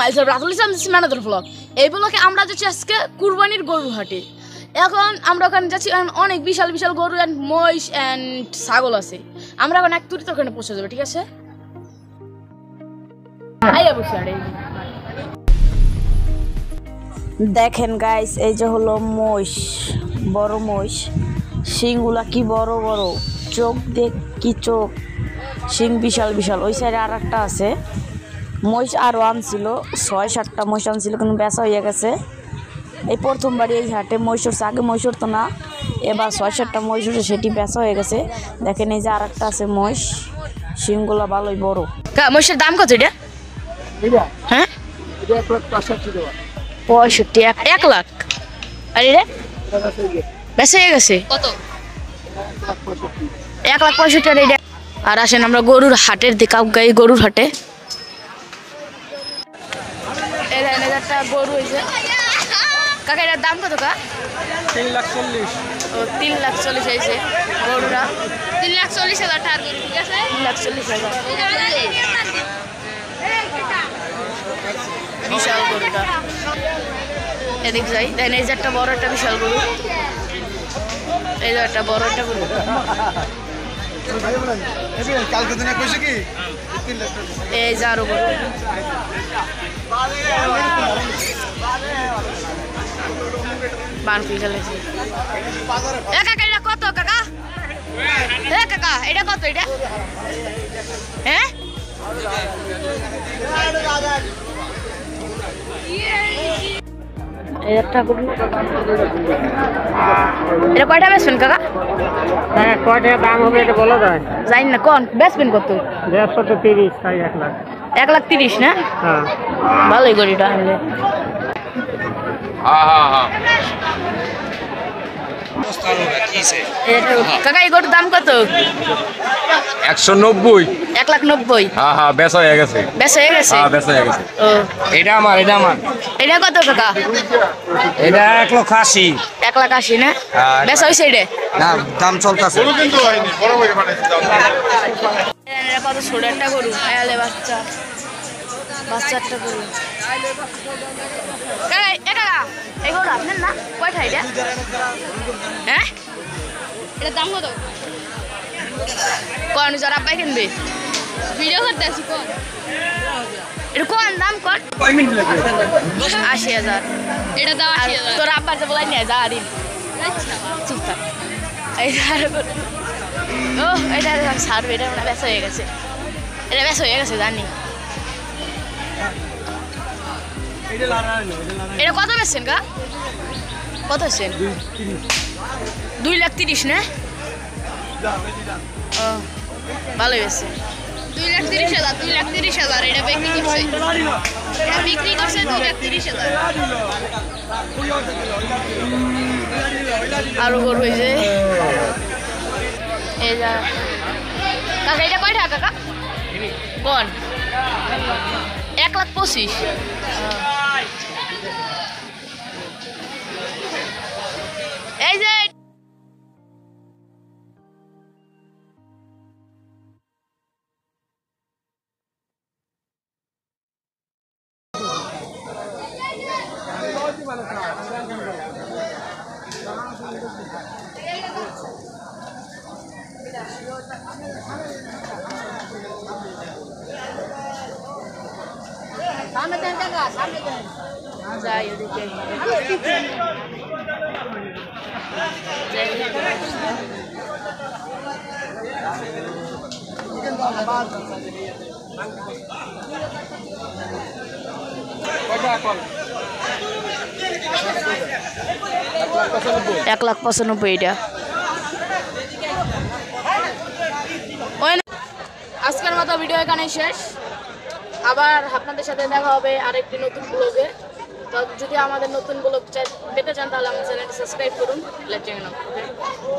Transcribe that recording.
Guys Ratul ইসলাম সিমানাদুল blog এই ব্লগে আমরা যাচ্ছি আজকে কুরবানির গরু হাটে। এখন আমরা ওখানে যাচ্ছি, অনেক বিশাল বিশাল গরু এন্ড মহিষ এন্ড ছাগল আছে। আমরা এখন এক তুরিতে ওখানে পৌঁছে যাবো, ঠিক আছে? দেখেন গাইস, এই যে হলো মহিষ, বড় মহিষ। শিংগুলা কি বড় বড়, চোখ দেখ কি চোখ, শিং বিশাল বিশাল। ওই সাইডে আর একটা আছে মহিষ, আরও আনছিল ৬-৭টা মহিষ আনছিল, কিন্তু বেচা হয়ে গেছে। এই প্রথমবারই এই হাটে মহিষ উঠছে, আগে মহিষ উঠতো না, এবার ৬-৭টা মহিষ উঠে, সেটি বেচা হয়ে গেছে। দেখেন এই যে আর একটা আছে মহিষ, শিংগুলা ভালোই বড়। মহিষের দাম কত এটা? হ্যাঁ ৬৫, ১ লাখ। আর এটা বেচা হয়ে গেছে কত? ১,৬৫,০০০। আর আসেন আমরা গরুর হাটের দিকে গাই, গরুর হাটে একটা গরু হয়েছে। কাকা এটার দাম কত? কা ৩,৪০,০০০। ও ৩,৪০,০০০ হয়েছে গরুরা। ৩,৪০,০০০ টাকার গরু, ঠিক আছে? ৩,৪০,০০০ বিশাল গরুটা। এদিক যাই, দেন এই যে একটা বড় একটা বিশাল গরু, এই যে একটা বড় একটা গরু। এই যে আরো গরু। বানফুল খেলেছি। কাকা এটা কত? কাকা কাকা এটা কত? এটা হ্যাঁ একটা গরু। এটা কয়টা বেচবেন কাকা? হ্যাঁ, কয়টা দাম হবে এটা বলা যায়? জানি না, কোন বেচবেন কত? ১৩০, তাই ১ লাখ। ১,৩০,০০০ না? হ্যাঁ, ভালোই গরুটা আনলে। কাকা এই গরুর দাম কত? ১৯০। ১,৯০,০০০। হ্যাঁ হ্যাঁ, বেচা হয়ে গেছে। বেচা হয়ে গেছে? হ্যাঁ, বেচা হয়ে গেছে। ও এটা আমার। এটা কত কাকা? এটা ১,৮০,০০০। ১,৮০,০০০ না? হ্যাঁ। বেচা হয়েছে এটা? না, দাম চলতেছে। এটা কত ছোট একটা গরু, আয়ালে বাচ্চা একটা গরু। কাকা এই গরু আপনার না? কয়টা এটা? হ্যাঁ এটার দাম কত? কোন যারা আব্বাই কিনবে? ভিডিও করতে আসি কোন? এটা কোন দাম কোন? ৮০,০০০। এটা দাম ৮০,০০০। তোর আব্বার যে বলাই নিয়ে যা দিন। আচ্ছা চুপ থাক। ও এটা ছাড়বে, এটা মানে বেচা হয়ে গেছে। এটা বেচা হয়ে গেছে জানি। এটা কত বেচছেন কা? কত বেচছেন? 2,৩০,০০০ না? ও ভালোই বেচছে। 2,৩০,০০০। 2,৩০,০০০ এটা বিক্রি করছে। এটা বিক্রি করছে 2,৩০,০০০। আরো গরু হয়েছে। এই যা কাকা এটা কয় টাকা কাকা? কোন? ১,২৫,০০০। এই যে যাই ওদিকে। এক লাখ ৯৫,০০০ এটা। আজকের মতো ভিডিও এখানেই শেষ। আবার আপনাদের সাথে দেখা হবে আরেকটি নতুন ব্লগে। তো যদি আমাদের নতুন ব্লগ পেতে চান তাহলে আমার চ্যানেলটি সাবস্ক্রাইব করুন। Let's go.